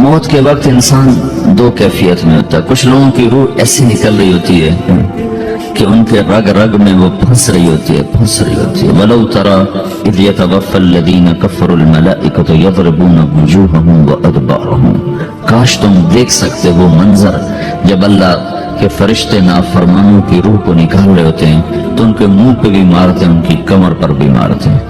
موت کے وقت انسان دو کیفیت میں ہوتا ہے. کچھ لوگوں کی روح ایسی نکل رہی ہوتی ہے کہ ان کے رگ رگ میں وہ پھنس رہی ہوتی ہے. وَلَوْ تَرَى إِذْ يَتَوَفَّى الَّذِينَ كَفَّرُوا الْمَلَائِكَةُ يَضْرِبُونَ وُجُوهَهُمْ وَأَدْبَارَهُمْ. کاش تم دیکھ سکتے وہ منظر جب اللہ کہ فرشتے نافرمانوں کی روح کو نکال رہے ہوتے ہیں تو ان کے منہ پہ بھی مارتے ہیں, ان کی کمر پر بھی مارتے ہیں.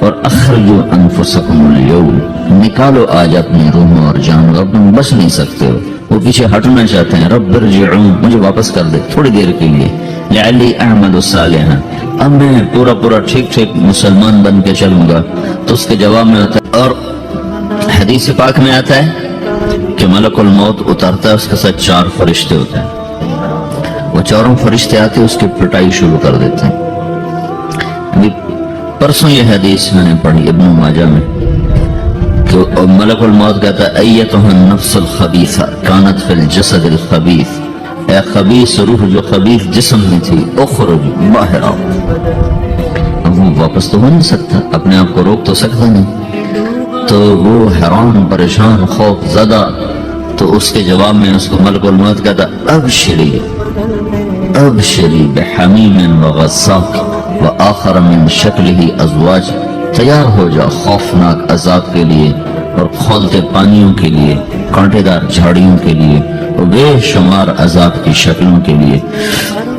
اور اخرجوا انفسکم اليوم, نکالو آج اپنی روحوں اور جانو, اب تم بچ نہیں سکتے ہو. وہ پیچھے ہٹنا چاہتے ہیں, رب ارجعون, مجھے واپس کر دے تھوڑی دیر کے لیے, لعلی اعمل صالحا, اب میں پورا ٹھیک مسلمان بن کے چلوں گا. تو اس کے جواب میں ہوتا ہے, اور حدیث پاک میں آتا ہے کہ ملک الموت اترتا ہے, اس کے ساتھ 4 فرشتے ہوتے ہیں. وہ 4 فرشتے آتے اس کی پٹائی شروع کر دیتے ہیں. ابھی پرسوں یہ حدیث میں نے پڑھی ابن ماجہ میں کہ ملک الموت کہتا ہے ایتها النفس الخبیثہ کانت فی الجسد الخبیث, اے خبیث روح جو خبیث جسم میں تھی, اخرج باہر آؤ. اب وہ واپس تو ہو نہیں سکتا, اپنے آپ کو روک تو سکتا نہیں. تو وہ حیران پریشان خوف زدہ, تو اس کے جواب میں اس کو ملک الموت کہتا ابشری بحمیم وغساق وآخر من شکلہ ازواج, تیار ہو جا خوفناک عذاب کے لیے اور کھولتے پانیوں کے لیے, کانٹے دار جھاڑیوں کے لیے, اور بے شمار عذاب کی شکلوں کے لیے.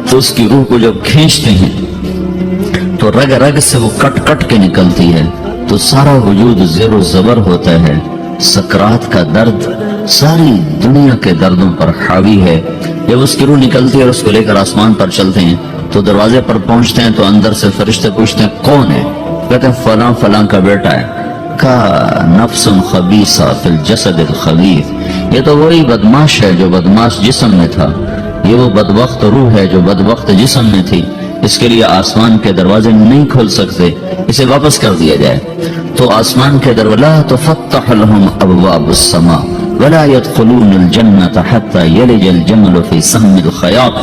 تو اس کی روح کو جب کھینچتے ہیں تو رگ رگ سے وہ کٹ کے نکلتی ہے, تو سارا وجود زیر و زبر ہوتا ہے. سکرات کا درد ساری دنیا کے دردوں پر حاوی ہے. جب اس کی روح نکلتی ہے اور اس کو لے کر آسمان پر چلتے ہیں تو دروازے پر پہنچتے ہیں تو اندر سے فرشتے پوچھتے ہیں کون ہے؟ کہتے ہیں فلاں کا بیٹا ہے. کا نفس خبیثہ فی الجسد الخبیث, یہ تو وہی بدماش ہے جو بدماش جسم میں تھا, یہ وہ بدبخت روح ہے جو بدبخت جسم میں تھی. اس کے لیے آسمان کے دروازے نہیں کھول سکتے, اسے واپس کر دیا جائے. تو آسمان کے دروازے لا تفتح لهم ابواب السماء ولا يدخلون الجنة حتى يلج الجمل في سم الخياط,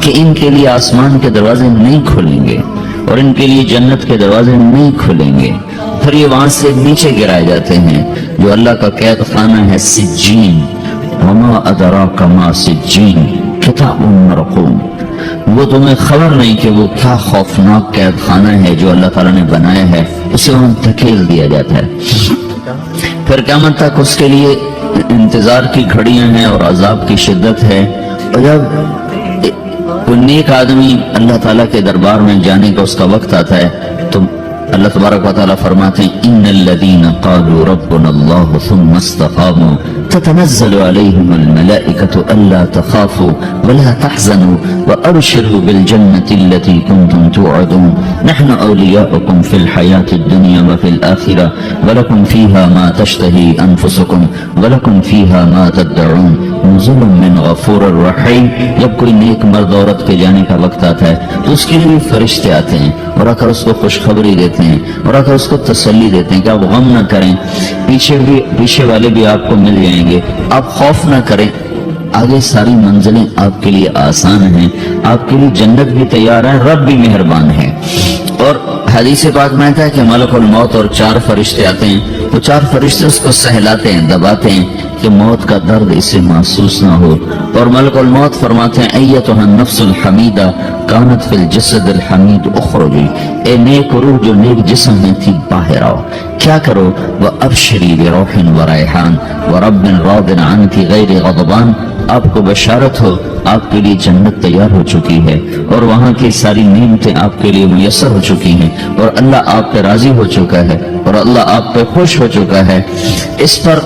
کہ ان کے لیے آسمان کے دروازے نہیں کھلیں گے اور ان کے لیے جنت کے دروازے نہیں کھلیں گے. پھر یہ وہاں سے نیچے گرائے جاتے ہیں جو اللہ کا قید خانہ ہے سجین. وما ادراک ما سجین کتاب مرقوم, وہ تمہیں خبر نہیں کہ وہ کیا خوفناک قید خانہ ہے جو اللہ تعالیٰ نے بنایا ہے, اسے وہاں دھکیل دیا جاتا ہے. پھر قیامت تک اس کے لیے انتظار کی گھڑیاں ہیں اور عذاب کی شدت ہے. اور جب کوئی نیک آدمی اللہ تعالیٰ کے دربار میں جانے کا اس کا وقت آتا ہے تو اللہ تبارک و تعالیٰ فرماتے ہیں ان الذین قالوا ربنا اللہ ثم استقاموا تتنزل علیہم الملائکۃ الا تخافوا ولا تحزنوا وابشروا بالجنة التي كنتم توعدون نحن اولیاؤکم فی الحیاة الدنیا وفی الآخرہ ولکم فیہا ما تشتہی انفسکم ولکم فیہا ما تدعون نزل من غفور الرحیم. جب کوئی نیک مرد عورت کے جانے کا وقت آتا ہے تو اس کے لیے فرشتے آتے ہیں اور آ کر اس کو خوشخبری دیتے ہیں اور آ کر اس کو تسلی دیتے ہیں کہ آپ غم نہ کریں, پیچھے والے بھی آپ کو مل جائیں گے, آپ خوف نہ کریں, آگے ساری منزلیں آپ کے لیے آسان ہیں, آپ کے لیے جنت بھی تیار ہے, رب بھی مہربان ہے. اور حدیث پاک میں آتا ہے کہ ملک الموت اور 4 فرشتے آتے ہیں, وہ 4 فرشتے اس کو سہلاتے ہیں, دباتے ہیں کہ موت کا درد اسے محسوس نہ ہو. اور ملک الموت فرماتے ہیں ایتها النفس الحمیدہ کانت فی الجسد الحمید اخرجی, اے نیک روح جو نیک جسم میں تھی باہر آؤ. کیا کرو؟ وابشری بروح وریحان ورب راض عنک غیر غضبان, آپ کو بشارت ہو آپ کے لیے جنت تیار ہو چکی ہے اور وہاں کی ساری نعمتیں آپ کے لیے میسر ہو چکی ہیں اور اللہ آپ پہ راضی ہو چکا ہے اور اللہ آپ پہ خوش ہو چکا ہے. اس پر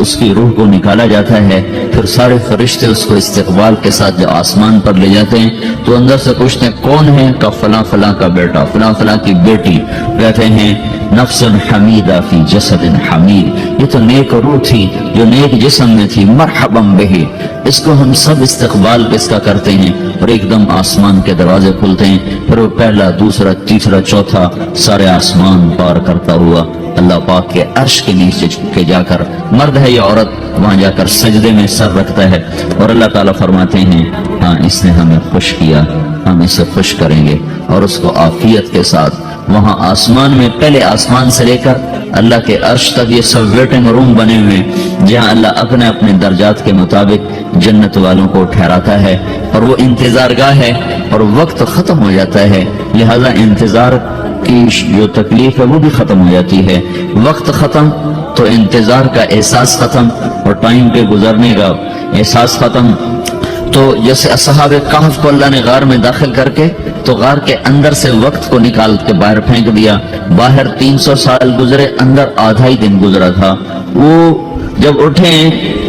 اس کی روح کو نکالا جاتا ہے. پھر سارے فرشتے اس کو استقبال کے ساتھ جب آسمان پر لے جاتے ہیں تو اندر سے پوچھتے ہیں کون ہے؟ کا فلاں کا بیٹا, فلاں کی بیٹی. کہتے ہیں نفس حمیدہ فی جسد حمید, یہ تو نیک روح تھی جو نیک جسم میں تھی, مرحبا بہی, اس کو ہم سب استقبال اس کا کرتے ہیں. اور ایک دم آسمان کے دروازے کھلتے ہیں, پھر وہ پہلا دوسرا تیسرا چوتھا سارے آسمان پار کرتا ہوا اللہ پاک کے عرش کے نیچے کے جا کر, مرد ہے یا عورت, وہاں جا کر سجدے میں سر رکھتا ہے اور اللہ تعالیٰ فرماتے ہیں ہاں اس نے ہمیں خوش کیا, ہم اسے خوش کریں گے اور اس کو عافیت کے ساتھ وہاں آسمان میں پہلے آسمان سے لے کر اللہ کے عرش تک یہ سب ویٹنگ روم بنے ہوئے ہیں جہاں اللہ اپنے اپنے درجات کے مطابق جنت والوں کو ٹھہراتا ہے، اور وہ انتظار گاہ ہے اور وقت ختم ہو جاتا ہے، لہذا انتظار کی جو تکلیف ہے وہ بھی ختم ہو جاتی ہے۔ وقت ختم تو انتظار کا احساس ختم اور ٹائم کے گزرنے کا احساس ختم۔ تو جیسے اصحاب کہف کو اللہ نے غار میں داخل کر کے تو غار کے اندر سے وقت کو نکال کے باہر پھینک دیا، باہر 300 سال گزرے، اندر آدھا ہی دن گزرا تھا۔ وہ جب اٹھے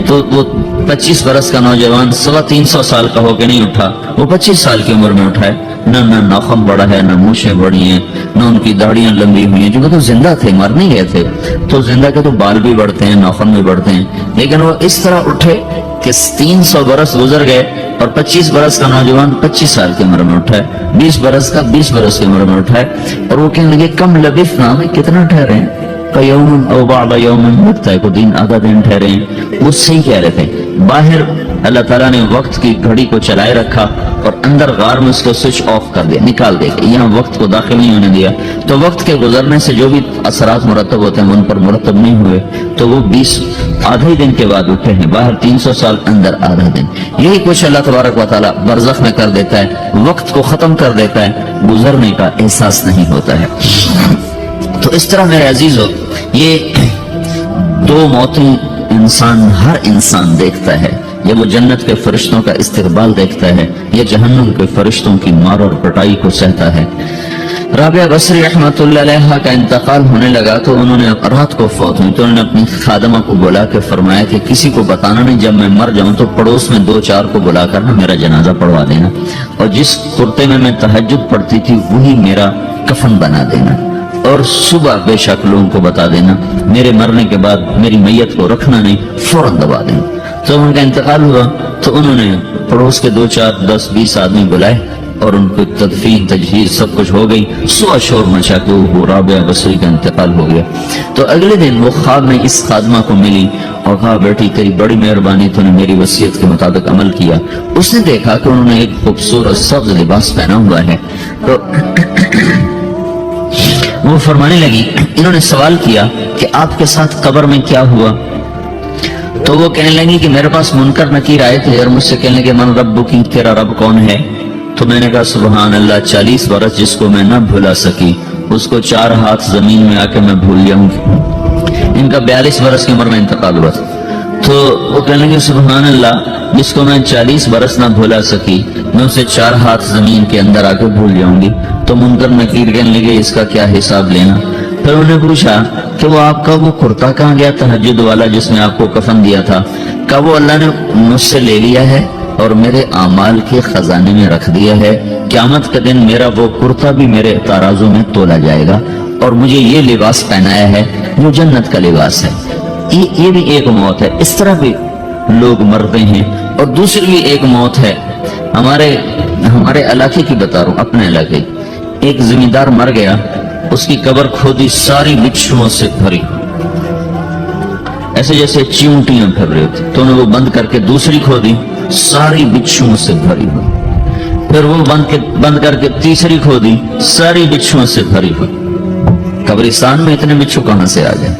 تو وہ 25 برس کا نوجوان 350 سال کا ہو کے نہیں اٹھا، وہ 25 سال کی عمر میں اٹھا ہے، نہ ناخن بڑا ہے، نہ مونچھیں بڑی ہیں، نہ ان کی داڑیاں لمبی ہوئی ہیں، کیونکہ تو زندہ تھے، مر نہیں گئے تھے، تو زندہ کے تو بال بھی بڑھتے ہیں، ناخن بھی بڑھتے ہیں، لیکن وہ اس طرح اٹھے کہ 300 برس گزر گئے اور 25 برس کا نوجوان 25 سال کی عمر میں اٹھا ہے، 20 برس کا 20 برس کی عمر میں اٹھا ہے، اور وہ کہنے لگے کم لبثنا، میں کتنا ٹھہرے ہیں، یوم او بعض یوم، لگتا ہے کوئی دن آدھا دن ٹھہرے ہیں۔ وہ صحیح کہہ رہے تھے، باہر اللہ تعالیٰ نے وقت کی گھڑی کو چلائے رکھا اور اندر غار میں اس کو سوئچ آف کر دیا، نکال دیا، یہاں وقت کو داخل نہیں ہونے دیا، تو وقت کے گزرنے سے جو بھی اثرات مرتب ہوتے ہیں ان پر مرتب نہیں ہوئے، تو وہ 20 آدھے دن کے بعد اٹھے ہیں، باہر 300 سال، اندر آدھا دن۔ یہی کچھ اللہ تبارک و تعالیٰ برزخ میں کر دیتا ہے، وقت کو ختم کر دیتا ہے، گزرنے کا احساس نہیں ہوتا ہے۔ تو اس طرح میرے عزیزو، یہ دو موتیں ہر انسان دیکھتا ہے، یا وہ جنت کے فرشتوں کا استقبال دیکھتا ہے یا جہنم کے فرشتوں کی مار اور پٹائی کو سہتا ہے۔ رابعہ بصری رحمۃ اللہ علیہ کا انتقال ہونے لگا تو انہوں نے رات کو فوت ہوئی تو انہوں نے اپنی خادمہ کو بلا کے فرمایا کہ کسی کو بتانا نہیں، جب میں مر جاؤں تو پڑوس میں 2-4 کو بلا کر میرا جنازہ پڑھوا دینا، اور جس کرتے میں تہجد پڑھتی تھی وہی میرا کفن بنا دینا، اور صبح بے شک لوگوں کو بتا دینا، میرے مرنے کے بعد میری میت کو رکھنا نہیں، فوراً دبا دینا۔ تو ان کا انتقال ہوا تو انہوں نے پڑوس کے 2-4-10-20 آدمی بلائے اور ان کو تدفین تجہیز سب کچھ ہو گئی، صبح شور مچا کے وہ رابعہ بصری کا انتقال ہو گیا۔ تو اگلے دن وہ خواب میں اس خادمہ کو ملی اور کہا بیٹی تیری بڑی مہربانی، تو نے میری وصیت کے مطابق عمل کیا۔ اس نے دیکھا کہ انہوں نے ایک خوبصورت سبز لباس پہنا ہوا ہے، تو وہ فرمانے لگی، انہوں نے سوال کیا کہ آپ کے ساتھ قبر میں کیا ہوا؟ تو وہ کہنے لگی کہ میرے پاس منکر نکیر آئے تھے اور مجھ سے کہنے لگے من رب کی، تیرا رب کون ہے؟ تو میں نے کہا سبحان اللہ، 40 برس جس کو میں نہ بھلا سکی اس کو 4 ہاتھ زمین میں آ کے میں بھول جاؤں گی۔ ان کا 42 برس کی عمر میں انتقال ہوا تھا، تو وہ کہنے لگے سبحان اللہ، جس کو میں 40 برس نہ بھولا سکی میں اسے 4 ہاتھ زمین کے اندر آ کے بھول جاؤں گی۔ تو منکر نکیر کہنے لگے اس کا کیا حساب لینا؟ پھر انہوں نے پوچھا کہ وہ آپ کا وہ کرتا کہاں گیا تہجد والا جس میں آپ کو کفن دیا تھا؟ کہا وہ اللہ نے مجھ سے لے لیا ہے اور میرے اعمال کے خزانے میں رکھ دیا ہے، قیامت کے دن میرا وہ کرتا بھی میرے ترازو میں تولا جائے گا، اور مجھے یہ لباس پہنایا ہے جو جنت کا لباس ہے۔ یہ بھی ایک موت ہے، اس طرح بھی لوگ مرتے ہیں۔ اور دوسری بھی ایک موت ہے، ہمارے علاقے کی بتا رہا ہوں، اپنے علاقے، ایک زمیندار مر گیا، اس کی قبر کھودی، ساری بچھوؤں سے بھری، ایسے جیسے چیونٹیاں پھر رہی تھی، تو انہوں نے وہ بند کر کے دوسری کھودی، ساری بچھوؤں سے بھری ہوئی، پھر وہ بند کر کے تیسری کھودی، ساری بچھوؤں سے بھری ہوئی۔ قبرستان میں اتنے بچھو کہاں سے آ جائیں؟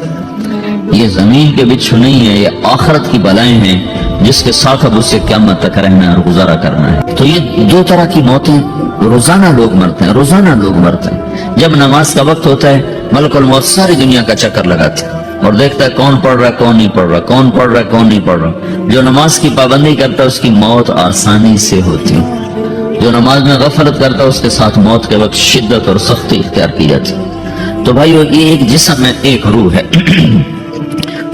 یہ زمین کے بچھو نہیں ہے، یہ آخرت کی بلائیں ہیں جس کے ساتھ اب اسے قیامت تک رہنا اور گزارا کرنا ہے۔ تو یہ 2 طرح کی موتیں روزانہ لوگ مرتے ہیں، روزانہ لوگ مرتے ہیں۔ جب نماز کا وقت ہوتا ہے ملک الموت ساری دنیا کا چکر لگاتا ہے اور دیکھتا ہے کون پڑھ رہا ہے کون نہیں پڑھ رہا، کون پڑھ رہا ہے کون نہیں پڑھ رہا۔ جو نماز کی پابندی کرتا ہے اس کی موت آسانی سے ہوتی ہے، جو نماز میں غفلت کرتا ہے اس کے ساتھ موت کے وقت شدت اور سختی اختیار کی جاتی ہے۔ تو بھائیو، یہ ایک جسم ہے، ایک روح ہے۔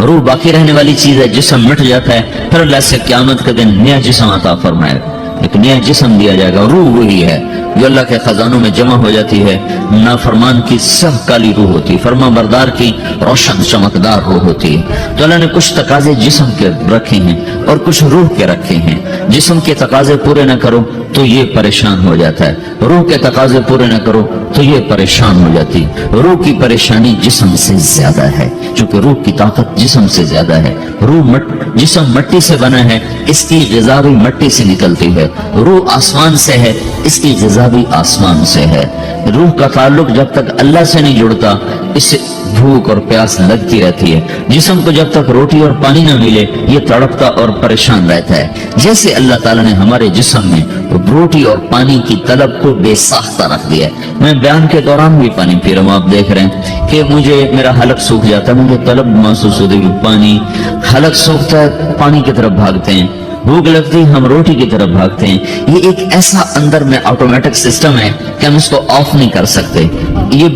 روح باقی رہنے والی چیز ہے، جسم مٹ جاتا ہے، پھر اللہ سے قیامت کے دن نیا جسم عطا فرمائے گا، ایک نیا جسم دیا جائے گا۔ روح وہی ہے جو اللہ کے خزانوں میں جمع ہو جاتی ہے۔ نافرمان کی سخت کالی روح ہوتی ہے، فرما بردار کی روشن چمکدار روح ہوتی ہے۔ تو اللہ نے کچھ تقاضے جسم کے رکھے ہیں اور کچھ روح کے رکھے ہیں۔ جسم کے تقاضے پورے نہ کرو تو یہ پریشان ہو جاتا ہے، روح کے تقاضے پورے نہ کرو تو یہ پریشان ہو جاتی۔ روح کی پریشانی جسم سے زیادہ ہے، چونکہ روح کی طاقت جسم سے زیادہ ہے۔ جسم مٹی سے بنا ہے، اس کی غذا بھی مٹی سے نکلتی ہے۔ روح آسمان سے ہے، اس کی غذا بھی آسمان سے ہے۔ روح کا تعلق جب تک اللہ سے نہیں جڑتا، اس سے بھوک اور پیاس لگتی رہتی ہے۔ جسم کو جب تک روٹی اور پانی نہ ملے یہ تڑپتا اور پریشان رہتا ہے۔ جیسے اللہ تعالیٰ نے ہمارے جسم میں روٹی اور پانی کی طلب کو بے ساختہ رکھ دیا ہے۔ میں بیان کے دوران بھی پانی پی رہا ہوں، آپ دیکھ رہے ہیں کہ مجھے میرا حلق سوکھ جاتا ہے، مجھے طلب محسوس ہوتی ہے پانی، حلق سوکھتا ہے پانی کی طرف بھاگتے ہیں، بھوک لگتی ہم روٹی کی طرف بھاگتے ہیں۔ یہ ایک ایسا اندر میں آٹومیٹک سسٹم ہے کہ ہم اس کو آف نہیں کر سکتے۔ یہ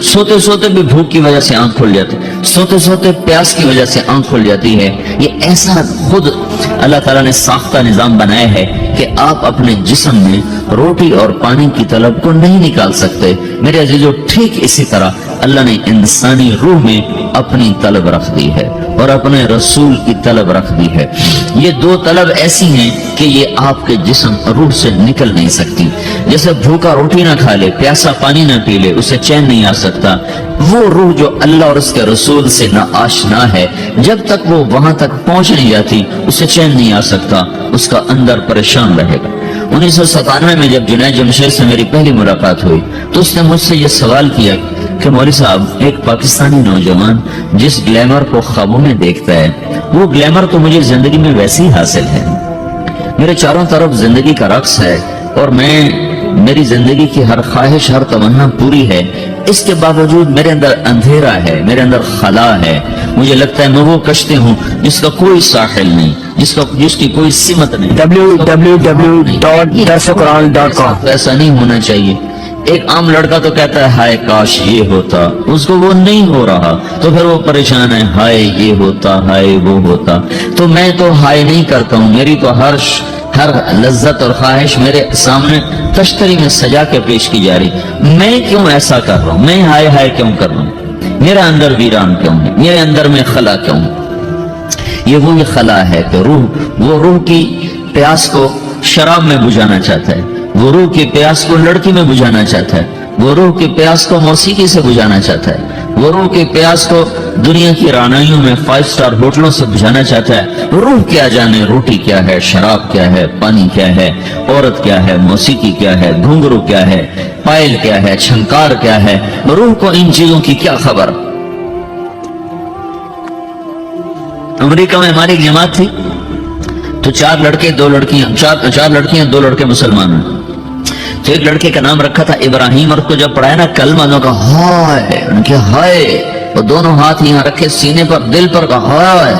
سوتے سوتے بھی بھوک کی وجہ سے آنکھ کھل جاتی ہے، سوتے سوتے پیاس کی وجہ سے آنکھ کھل جاتی ہے۔ یہ ایسا خود اللہ تعالیٰ نے ساختہ نظام بنایا ہے کہ آپ اپنے جسم میں روٹی اور پانی کی طلب کو نہیں نکال سکتے۔ میرے عزیزو، ٹھیک اسی طرح اللہ نے انسانی روح میں اپنی طلب رکھ دی ہے اور اپنے رسول کی طلب رکھ دی ہے۔ یہ دو طلب ایسی ہیں کہ یہ آپ کے جسم روح سے نکل نہیں سکتی۔ جیسے بھوکا روٹی نہ کھا لے، پیاسا پانی نہ پی لے، اسے چین نہیں آ سکتا۔ وہ روح جو اللہ اور اس کے رسول سے نہ آشنا ہے، جب تک وہ وہاں تک پہنچ نہیں جاتی اسے چین نہیں آ سکتا، اس کا اندر پریشان رہے گا۔ 1997 میں جب جنید جمشید سے میری پہلی ملاقات ہوئی تو اس نے مجھ سے یہ سوال کیا کہ مولوی صاحب، ایک پاکستانی نوجوان جس گلیمر کو خوابوں میں دیکھتا ہے، وہ گلیمر تو مجھے زندگی میں ویسے ہی حاصل ہے، میرے چاروں طرف زندگی کا رقص ہے اور میری زندگی کی ہر خواہش، ہر تمنا پوری ہے، اس کے باوجود میرے اندر اندھیرا ہے، میرے اندر خلا ہے۔ مجھے لگتا ہے میں وہ کشتی ہوں جس کا کوئی ساحل نہیں، جس کی کوئی سمت نہیں۔ www.darsulquran.com۔ ایسا نہیں ہونا چاہیے۔ ایک عام لڑکا تو کہتا ہے ہائے کاش یہ ہوتا، اس کو وہ نہیں ہو رہا تو پھر وہ پریشان ہے، ہائے یہ ہوتا، ہائے وہ ہوتا۔ تو میں تو ہائے نہیں کرتا ہوں، میری تو ہر لذت اور خواہش میرے سامنے تشتری میں سجا کے پیش کی جا رہی۔ میں کیوں ایسا کر رہا ہوں؟ میں ہائے ہائے کیوں کر رہا ہوں؟ میرا اندر ویران کیوں ہے؟ میرے اندر میں خلا کیوں ہے؟ یہ وہی خلا ہے کہ وہ روح کی پیاس کو شراب میں بجھانا چاہتا ہے، وہ روح کی پیاس کو لڑکی میں بجھانا چاہتا ہے، وہ روح کی پیاس کو موسیقی سے بجھانا چاہتا ہے، وہ روح کی پیاس کو دنیا کی رانائیوں میں 5 سٹار ہوٹلوں سے بجھانا چاہتا ہے۔ روح کیا جانے روٹی کیا ہے، شراب کیا ہے، پانی کیا ہے، عورت کیا ہے، موسیقی کیا ہے، گھنگرو کیا ہے، پائل کیا ہے، چھنکار کیا ہے، روح کو ان چیزوں کی کیا خبر؟ امریکہ میں ہماری ایک جماعت تھی تو 4 لڑکے 2 لڑکیاں، 4 لڑکیاں 2 لڑکے مسلمان ہیں۔ تو ایک لڑکے کا نام رکھا تھا ابراہیم، اور اس کو جب پڑھایا نا کلمہ تو کہا ہائے، ان کے ہائے، وہ دونوں ہاتھ یہاں رکھے سینے پر، دل پر، کہا ہائے۔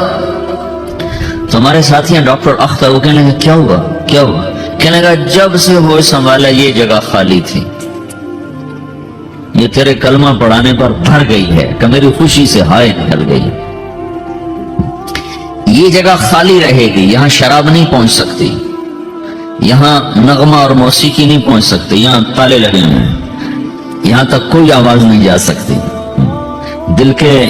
تو ہمارے ساتھیاں ڈاکٹر اختر، وہ کہنے لگا کیا ہوا کیا ہوا؟ کہنے لگا جب سے ہوش سنبھالا یہ جگہ خالی تھی، یہ تیرے کلمہ پڑھانے پر بھر گئی ہے کہ میری خوشی سے ہائے نکل گئی۔ یہ جگہ خالی رہے گی، یہاں شراب نہیں پہنچ سکتی، یہاں نغمہ اور موسیقی نہیں پہنچ سکتے، یہاں تالے لگے ہوئے ہیں، یہاں تک کوئی آواز نہیں جا سکتی۔ دل کے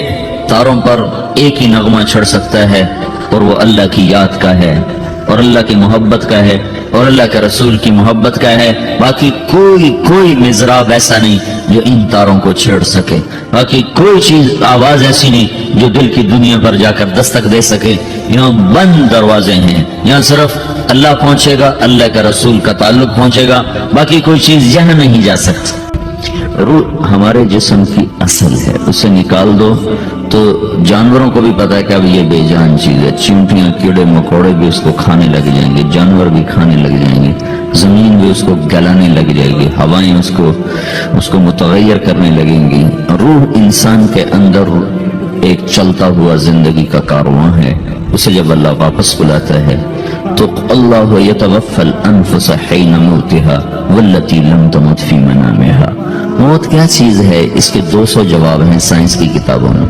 تاروں پر ایک ہی نغمہ چڑھ سکتا ہے اور وہ اللہ کی یاد کا ہے اور اللہ کی محبت کا ہے اور اللہ کے رسول کی محبت کا ہے۔ باقی کوئی مزراب ایسا نہیں جو ان تاروں کو چھیڑ سکے، باقی کوئی چیز آواز ایسی نہیں جو دل کی دنیا پر جا کر دستک دے سکے۔ یہاں بند دروازے ہیں، یہاں صرف اللہ پہنچے گا، اللہ کے رسول کا تعلق پہنچے گا، باقی کوئی چیز یہاں نہیں جا سکتی۔ روح ہمارے جسم کی اصل ہے، اسے نکال دو تو جانوروں کو بھی پتا ہے کہ اب یہ بے جان چیز ہے، چیونٹیاں کیڑے مکوڑے بھی اس کو کھانے لگ جائیں گے، جانور بھی کھانے لگ جائیں گے، زمین بھی اس کو گلانے لگ جائے گی، ہوائیں اس کو متغیر کرنے لگیں گی۔ روح انسان کے اندر ایک چلتا ہوا زندگی کا کارواں ہے، اسے جب اللہ واپس بلاتا ہے تو اللہ یتوفی الانفس حین موتها والتی لم تمت فی منامها۔ موت کیا چیز ہے؟ اس کے 200 جواب ہیں سائنس کی کتابوں میں،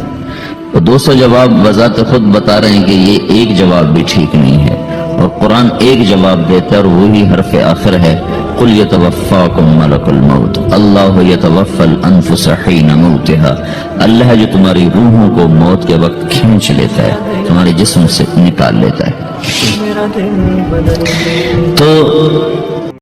اور 200 جواب بذات خود بتا رہے ہیں کہ یہ ایک جواب بھی ٹھیک نہیں ہے، اور قرآن ایک جواب دیتا ہے اور وہی حرف آخر ہے، قل یتوفاکم ملک الموت اللہ یتوفی الانفس حین موتها۔ اللہ ہے جو تمہاری روحوں کو موت کے وقت کھینچ لیتا ہے، تمہارے جسم سے نکال لیتا ہے۔ تو